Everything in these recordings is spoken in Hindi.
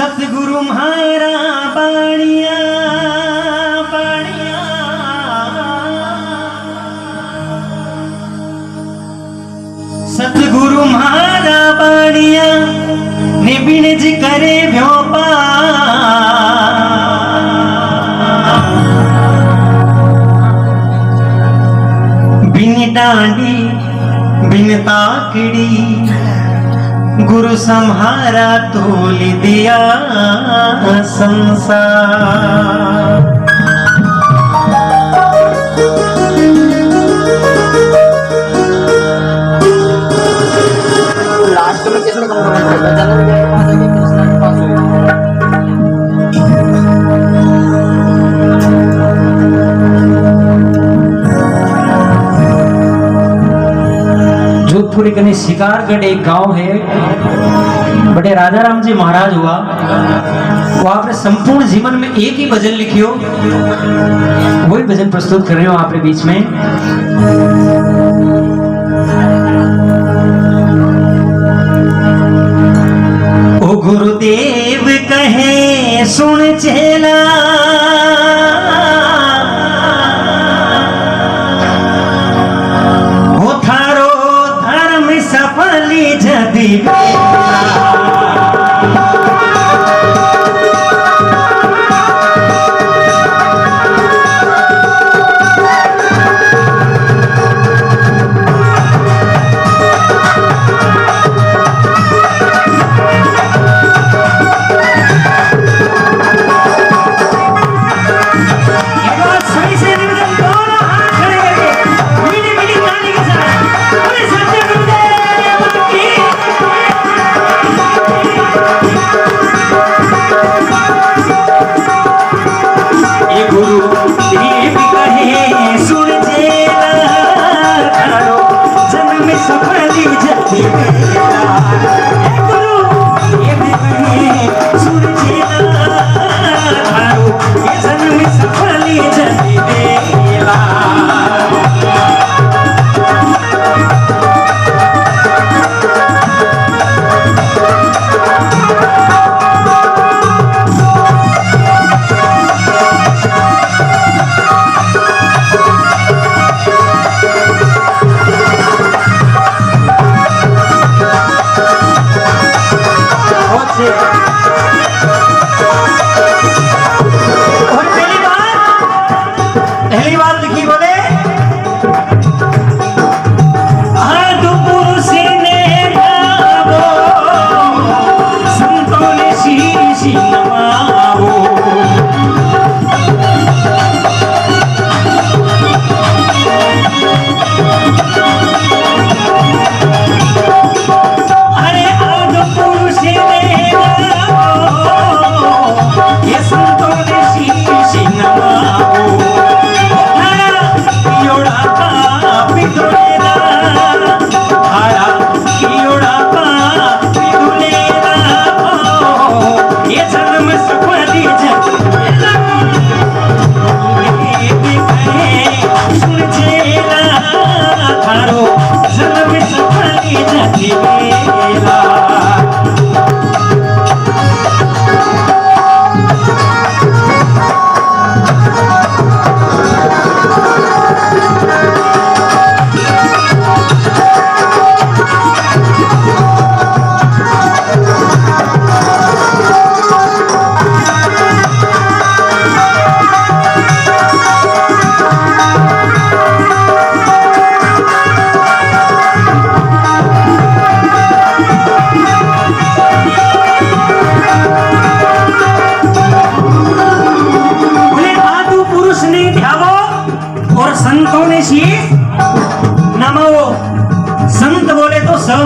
सतगुरु म्हारा बाणिया बाणिया सतगुरु म्हारा बाणिया निबिन जी करे भ्योपा बिन डांडी बिन ताकड़ी गुरु सम्हारा तोल दिया संसार। लास्ट में किसने कम जोधपुर कने शिकारगढ़ एक गांव है, बड़े राजा राम जी महाराज हुआ। वो आपने संपूर्ण जीवन में एक ही भजन लिखियो, वही भजन प्रस्तुत कर रहे हो आपके बीच में। ओ गुरुदेव कहे सुन चेला जदी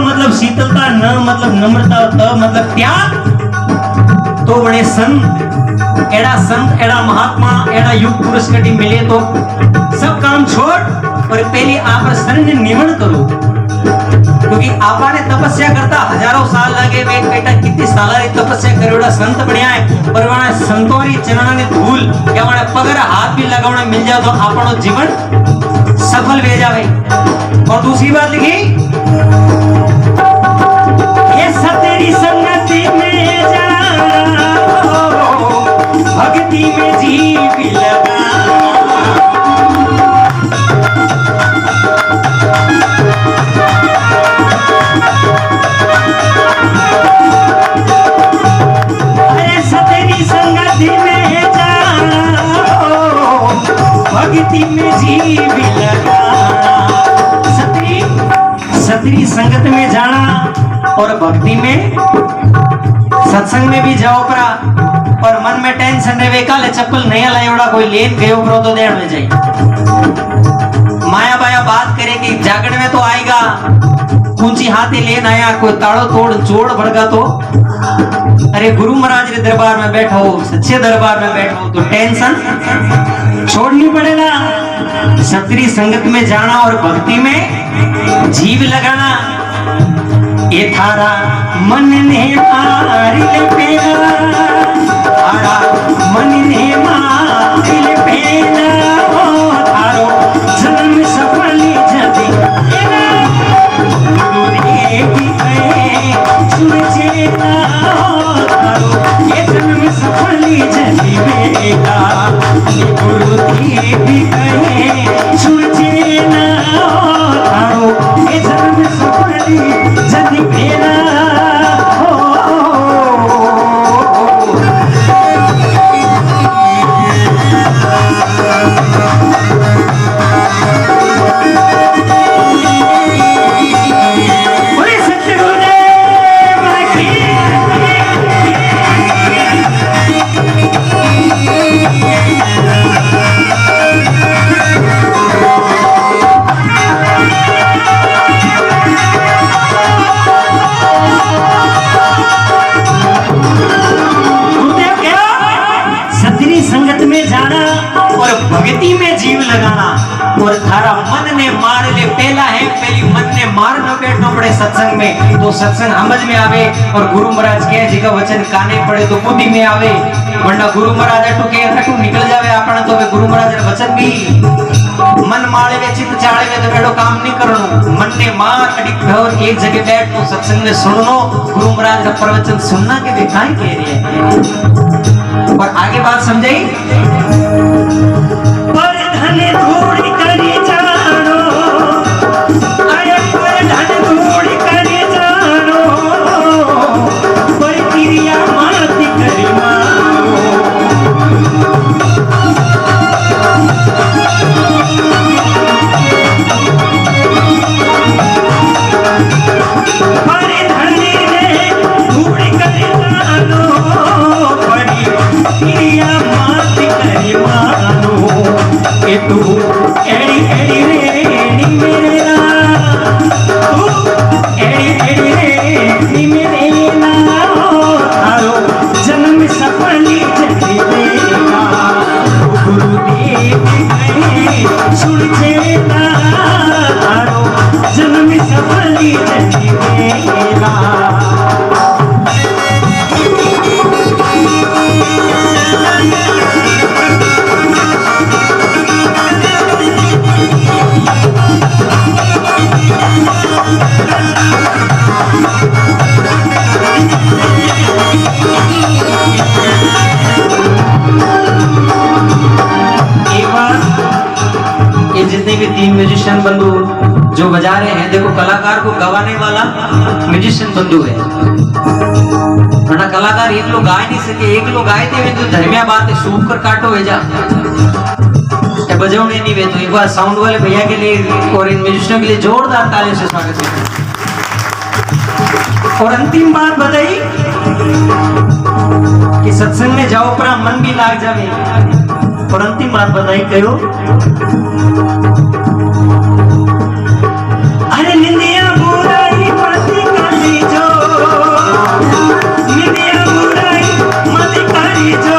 मतलब शीतलता, न मतलब नम्रता, त मतलब त्याग। तो बड़े संत एड़ा महात्मा एड़ा युग पुरुष कटी मिले तो सब काम छोड़ और पहले आप शरण निवण करो, क्योंकि आपा ने तपस्या करता हजारों साल लगे। वे बेटा कितनी साल तपस्या करोड़ा संत बढ़िया है, पर वहां संतों री चरणों ने धूल या वहां पगर हाथ भी लगाना मिल जाए तो आपनो जीवन सफल हो जावे। और दूसरी बात लिखी, ये सतेरी संगति में जाना संगत में जाना और भक्ति में सत्संग में भी जाओ परा और मन में टेंशन रहे काले चप्पल नहीं लायोड़ा कोई लेन गयो परो तो देर में जाई माया बाया बात करे कि जागरण में तो आएगा ऊंची हाथी लेन आया कोई ताड़ो तोड़ जोड़ भड़का तो अरे गुरु महाराज के दरबार में बैठो सच्चे दरबार में बैठो तो टेंशन छोड़नी पड़ेगा सतरी संगत में जाना और भक्ति में जीव लगाना ये थारा मन ने मारिल पेला थारा मन ने मारिल पेला ओ थारो जन्म सफली जदी गुरु देवी कहे सुन चेला ओ थारो ये जन्म सफली जदी बेगा गुरु देवी कहे सुन चेला ओ थारो ये जन्म सफली जदी बेगा भक्ति में जीव लगाना और थारा मन ने मार ले पहला है पहली मन ने मार न बैठना पड़े सत्संग में तो सत्संग समझ में आवे और गुरु महाराज के जी का वचन काने पड़े तो बुद्धि में आवे वरना गुरु महाराज अटू के अटू निकल जावे आपन तो गुरु महाराज रे वचन भी मन मारे वे चित्त चाड़े वे तो बेड़ो काम नहीं करनो मन ने मार अडिक भवर एक जगह बैठ तो सत्संग में सुननो गुरु महाराज का प्रवचन सुनना के वे काई कह रही है और आगे बात समझाई धूड़ी करी जानो अरे पर धन धूड़ी करी जानो पर क्रिया माती करी मानो पर धनी ने धूड़ी करी जानो पर क्रिया माती करी मानो ए तू एड़ी एड़ी रेणी मेरे ना तू एड़ी एड़ी रेणी मेरे ना थारो जन्म सफली जदी बेगा गुरु देव कहे सुन चेला थारो जन्म सफली जदी बेगा जितने भी तीन म्यूजिशियन बंधु जो बजा रहे हैं देखो कलाकार को गवाने वाला म्यूजिशियन बंधु है वरना कलाकार एक लोग गा नहीं सके एक लोग गाए थे तो धर्मिया बात है सूख कर काटो है जा बजाने नहीं वे तो एक बार साउंड वाले भैया के लिए और इन म्यूजिशियनों के लिए जोरदार तालियों से स्वागत है और अंतिम बात बताई कि सत्संग में जाओ पर मन भी लाग जावे और अंतिम बात बताई कहो अरे निंदिया बुराई मत करी जो निंदिया बुराई मत करी जो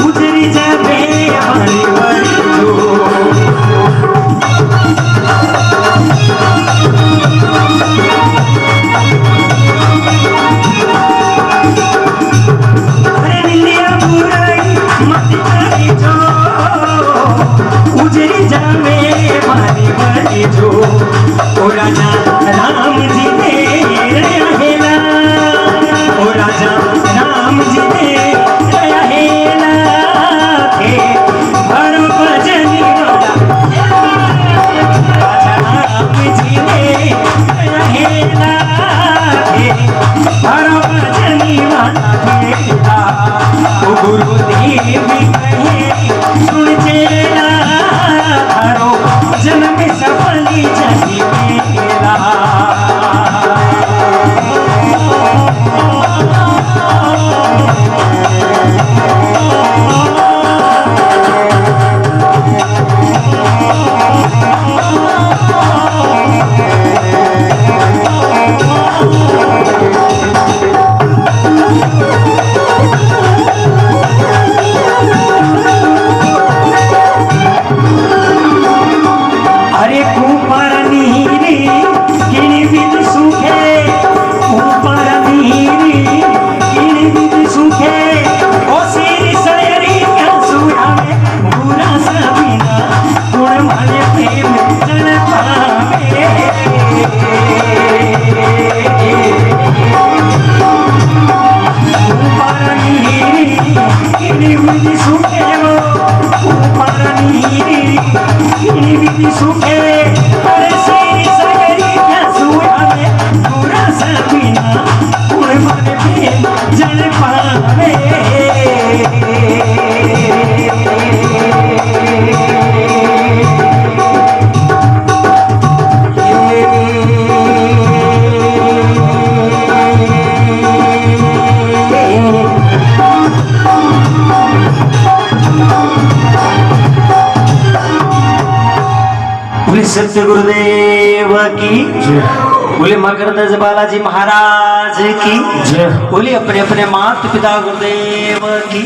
उजरी जावे हमारी वाली जो अरे निंदिया बुराई मत करी जो उजरी सत्य गुरुदेव की बोले मकरध्वज बालाजी महाराज की बोले अपने अपने माता पिता गुरुदेव की